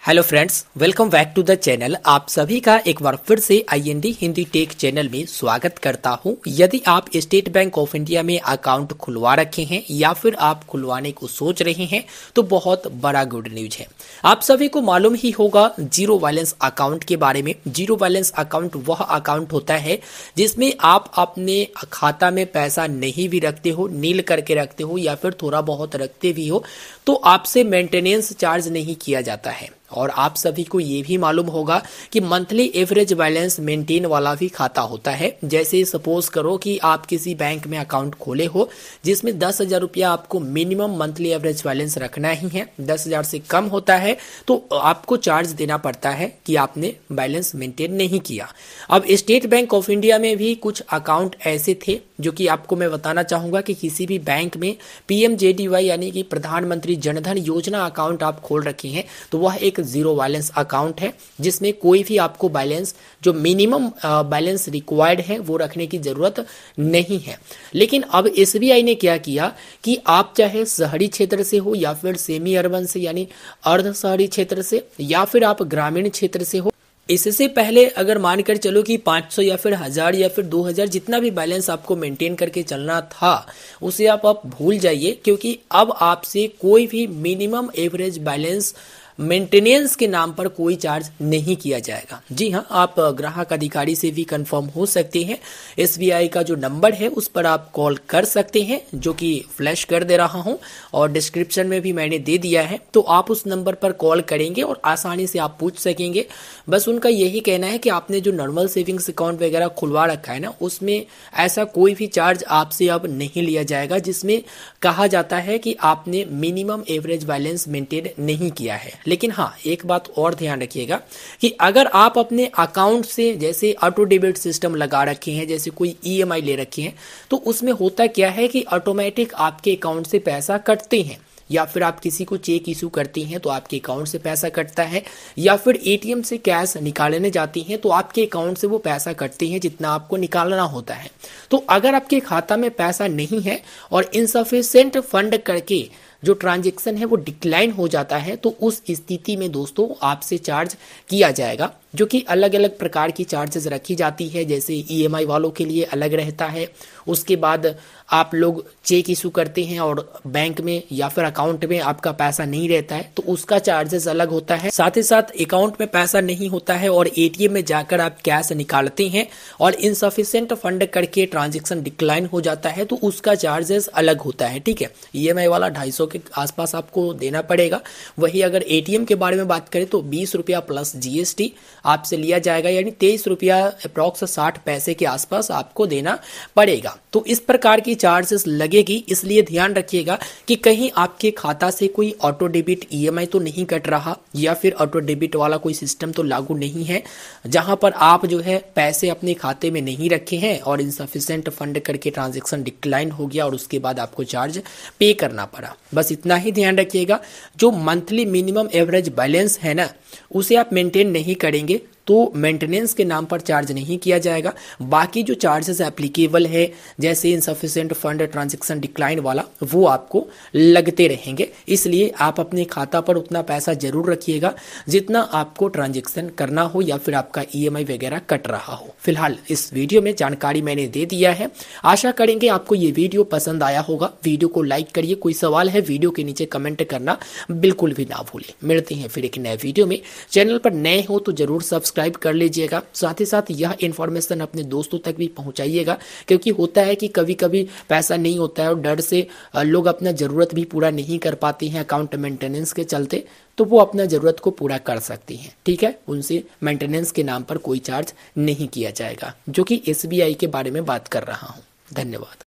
Hello friends, welcome back to the channel. आप सभी का एक बार फिर से आईएनडी हिंदी टेक चैनल में स्वागत करता हूं। यदि आप स्टेट बैंक ऑफ इंडिया में अकाउंट खुलवा रखे हैं या फिर आप खुलवाने को सोच रहे हैं तो बहुत बड़ा गुड न्यूज है। आप सभी को मालूम ही होगा जीरो बैलेंस अकाउंट के बारे में। जीरो बैलेंस अकाउंट वह अकाउंट होता है जिसमें आप अपने खाता में पैसा नहीं भी रखते हो, नील करके रखते हो या फिर थोड़ा बहुत रखते भी हो तो आपसे मेंटेनेंस चार्ज नहीं किया जाता है। और आप सभी को ये भी मालूम होगा कि मंथली एवरेज बैलेंस मेंटेन वाला भी खाता होता है। जैसे सपोज करो कि आप किसी बैंक में अकाउंट खोले हो जिसमें 10,000 रुपया आपको मिनिमम मंथली एवरेज बैलेंस रखना ही है। 10,000 से कम होता है तो आपको चार्ज देना पड़ता है कि आपने बैलेंस मेंटेन नहीं किया। अब स्टेट बैंक ऑफ इंडिया में भी कुछ अकाउंट ऐसे थे जो कि आपको मैं बताना चाहूंगा कि किसी भी बैंक में PMJDY यानी कि प्रधानमंत्री जनधन योजना अकाउंट आप खोल रखे हैं तो वह एक जीरो बैलेंस अकाउंट है जिसमें कोई भी आपको बैलेंस जो मिनिमम बैलेंस रिक्वायर्ड है वो रखने की जरूरत नहीं है। लेकिन अब SBI ने क्या किया कि आप चाहे शहरी क्षेत्र से हो या फिर सेमी अर्बन से यानी अर्ध शहरी क्षेत्र से या फिर आप ग्रामीण क्षेत्र से हो, इससे पहले अगर मानकर चलो कि 500 या फिर 1000 या फिर 2000 जितना भी बैलेंस आपको मेंटेन करके चलना था उसे आप भूल जाइए, क्योंकि अब आपसे कोई भी मिनिमम एवरेज बैलेंस मेंटेनेंस के नाम पर कोई चार्ज नहीं किया जाएगा। जी हाँ, आप ग्राहक अधिकारी से भी कंफर्म हो सकते हैं। SBI का जो नंबर है उस पर आप कॉल कर सकते हैं, जो कि फ्लैश कर दे रहा हूं और डिस्क्रिप्शन में भी मैंने दे दिया है। तो आप उस नंबर पर कॉल करेंगे और आसानी से आप पूछ सकेंगे। बस उनका यही कहना है कि आपने जो नॉर्मल सेविंग्स अकाउंट वगैरह खुलवा रखा है ना, उसमें ऐसा कोई भी चार्ज आपसे अब नहीं लिया जाएगा जिसमें कहा जाता है कि आपने मिनिमम एवरेज बैलेंस मेंटेन नहीं किया है। लेकिन हाँ, एक बात और ध्यान रखिएगा कि अगर आप अपने अकाउंट से जैसे ऑटो डेबिट सिस्टम लगा रखे हैं, जैसे कोई EMI ले रखे हैं, तो उसमें होता क्या है कि ऑटोमेटिक आपके अकाउंट से पैसा कटते हैं। या फिर आप किसी को चेक इशू करती हैं तो आपके अकाउंट से पैसा कटता है, या फिर ATM से कैश निकालने जाती हैं तो आपके अकाउंट से वो पैसा कटते हैं जितना आपको निकालना होता है। तो अगर आपके खाता में पैसा नहीं है और इनसफिशिएंट फंड करके जो ट्रांजैक्शन है वो डिक्लाइन हो जाता है तो उस स्थिति में दोस्तों आपसे चार्ज किया जाएगा, जो कि अलग अलग प्रकार की चार्जेस रखी जाती है। जैसे EMI वालों के लिए अलग रहता है, उसके बाद आप लोग चेक इशू करते हैं और बैंक में या फिर अकाउंट में आपका पैसा नहीं रहता है तो उसका चार्जेस अलग होता है। साथ ही साथ अकाउंट में पैसा नहीं होता है और ATM में जाकर आप कैश निकालते हैं और इनसफिशिएंट फंड करके ट्रांजैक्शन डिक्लाइन हो जाता है तो उसका चार्जेस अलग होता है। ठीक है, EMI वाला 250 के आसपास आपको देना पड़ेगा। वही अगर ATM के बारे में बात करें तो 20 रुपया प्लस GST आपसे लिया जाएगा, यानी 23 रुपया अप्रॉक्स 60 पैसे के आसपास आपको देना पड़ेगा। तो इस प्रकार की चार्जेस लगेगी, इसलिए ध्यान रखिएगा कि कहीं आपके खाता से कोई ऑटो डेबिट EMI तो नहीं कट रहा या फिर ऑटो डेबिट वाला कोई सिस्टम तो लागू नहीं है जहां पर आप जो है पैसे अपने खाते में नहीं रखे हैं और इनसफिशिएंट फंड करके ट्रांजैक्शन डिक्लाइन हो गया और उसके बाद आपको चार्ज पे करना पड़ा। बस इतना ही ध्यान रखिएगा। जो मंथली मिनिमम एवरेज बैलेंस है ना, उसे आप मेंटेन नहीं करेंगे तो मेंटेनेंस के नाम पर चार्ज नहीं किया जाएगा। बाकी जो चार्जेस एप्लीकेबल है जैसे इनसफिशिएंट फंड ट्रांजैक्शन डिक्लाइन वाला वो आपको लगते रहेंगे। इसलिए आप अपने खाता पर उतना पैसा जरूर रखिएगा जितना आपको ट्रांजैक्शन करना हो या फिर आपका EMI वगैरह कट रहा हो। फिलहाल इस वीडियो में जानकारी मैंने दे दिया है। आशा करेंगे आपको ये वीडियो पसंद आया होगा। वीडियो को लाइक करिए, कोई सवाल है वीडियो के नीचे कमेंट करना बिल्कुल भी ना भूलें। मिलते हैं फिर एक नए वीडियो में। चैनल पर नए हो तो जरूर सब्सक्राइब कर लीजिएगा। साथ ही साथ यह इन्फॉर्मेशन अपने दोस्तों तक भी पहुंचाइएगा, क्योंकि होता है कि कभी कभी पैसा नहीं होता है और डर से लोग अपना जरूरत भी पूरा नहीं कर पाते हैं अकाउंट मेंटेनेंस के चलते, तो वो अपना जरूरत को पूरा कर सकती हैं। ठीक है, उनसे मेंटेनेंस के नाम पर कोई चार्ज नहीं किया जाएगा, जो कि SBI के बारे में बात कर रहा हूं। धन्यवाद।